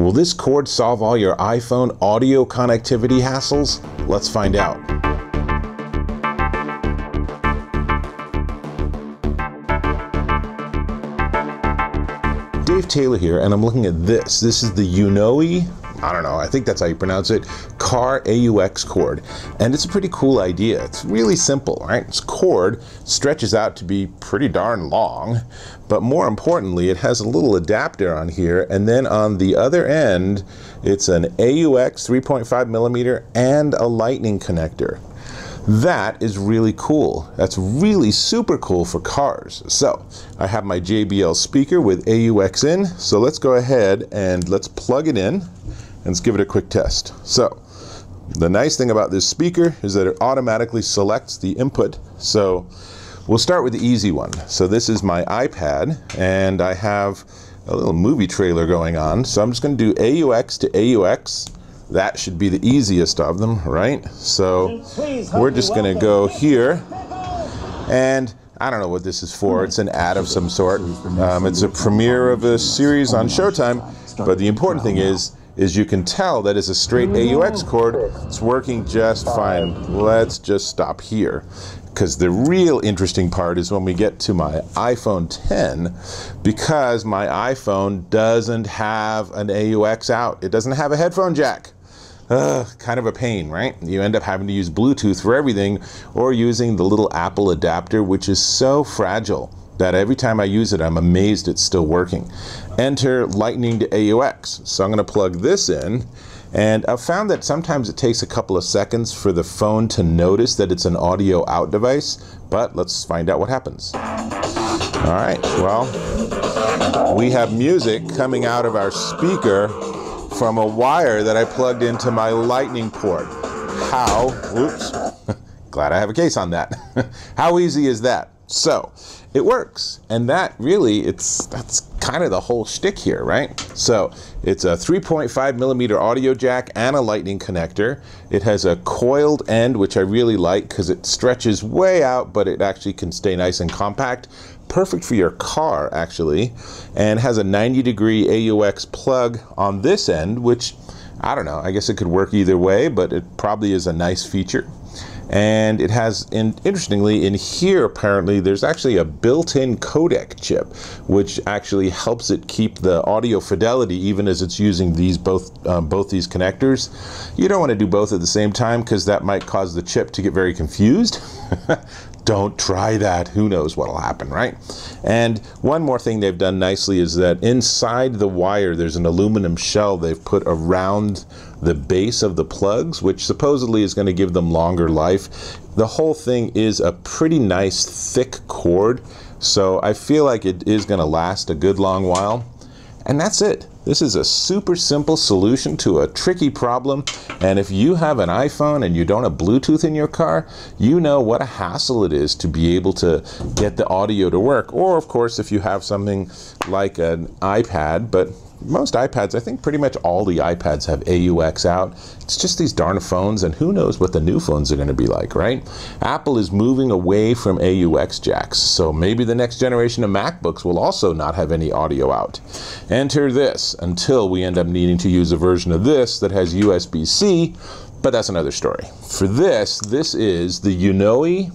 Will this cord solve all your iPhone audio connectivity hassles? Let's find out. Dave Taylor here, and I'm looking at this. This is the UNOOE, I don't know, I think that's how you pronounce it, car AUX cord. And it's a pretty cool idea. It's really simple, right? This cord stretches out to be pretty darn long, but more importantly, it has a little adapter on here, and then on the other end, it's an AUX 3.5 millimeter and a lightning connector. That is really cool. That's really super cool for cars. So I have my JBL speaker with AUX in. So let's go ahead and let's plug it in and let's give it a quick test. So the nice thing about this speaker is that it automatically selects the input. So we'll start with the easy one. So this is my iPad and I have a little movie trailer going on. So I'm just going to do AUX to AUX. That should be the easiest of them, right? So we're just going to go here, and I don't know what this is for. It's an ad of some sort. It's a premiere of a series on Showtime, but the important thing is you can tell that it's a straight AUX cord. It's working just fine. Let's just stop here, because the real interesting part is when we get to my iPhone 10, because my iPhone doesn't have an AUX out. It doesn't have a headphone jack. Kind of a pain, right? You end up having to use Bluetooth for everything, or using the little Apple adapter, which is so fragile that every time I use it, I'm amazed it's still working. Enter lightning to AUX. So I'm going to plug this in, and I've found that sometimes it takes a couple of seconds for the phone to notice that it's an audio out device, but let's find out what happens. All right, well, we have music coming out of our speaker from a wire that I plugged into my lightning port. How, oops, glad I have a case on that. How easy is that? So it works, and that really, that's kind of the whole shtick here, right? So it's a 3.5 millimeter audio jack and a lightning connector. It has a coiled end, which I really like because it stretches way out, but it actually can stay nice and compact. Perfect for your car, actually, and has a 90-degree AUX plug on this end, which, I don't know, I guess it could work either way, but it probably is a nice feature. And it has, interestingly, in here apparently there's actually a built-in codec chip, which actually helps it keep the audio fidelity even as it's using these both these connectors. You don't want to do both at the same time because that might cause the chip to get very confused. Don't try that. Who knows what'll happen, right? And one more thing they've done nicely is that inside the wire there's an aluminum shell they've put around the base of the plugs, which supposedly is going to give them longer life. The whole thing is a pretty nice thick cord, so I feel like it is going to last a good long while. And that's it. This is a super simple solution to a tricky problem, and if you have an iPhone and you don't have Bluetooth in your car, you know what a hassle it is to be able to get the audio to work. Or of course if you have something like an iPad, but most iPads, I think pretty much all the iPads have AUX out. It's just these darn phones, and who knows what the new phones are going to be like, right? Apple is moving away from AUX jacks, so maybe the next generation of MacBooks will also not have any audio out. Enter this until we end up needing to use a version of this that has USB-C, but that's another story. For this is the UNOOE,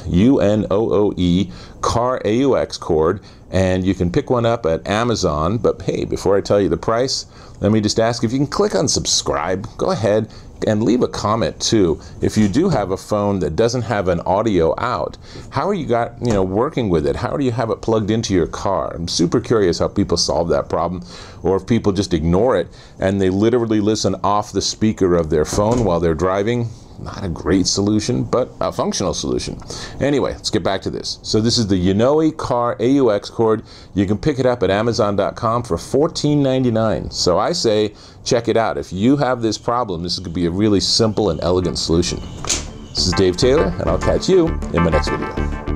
UNOOE car AUX cord, and you can pick one up at Amazon. But hey, before I tell you the price, let me just ask if you can click on subscribe. Go ahead and leave a comment too. If you do have a phone that doesn't have an audio out, how are you working with it? How do you have it plugged into your car? I'm super curious how people solve that problem, or if people just ignore it and they literally listen off the speaker of their phone while they're driving. Not a great solution, but a functional solution. Anyway, let's get back to this. So this is the UNOOE car AUX cord. You can pick it up at Amazon.com for $14.99. So I say check it out. If you have this problem, this could be a really simple and elegant solution. This is Dave Taylor, and I'll catch you in my next video.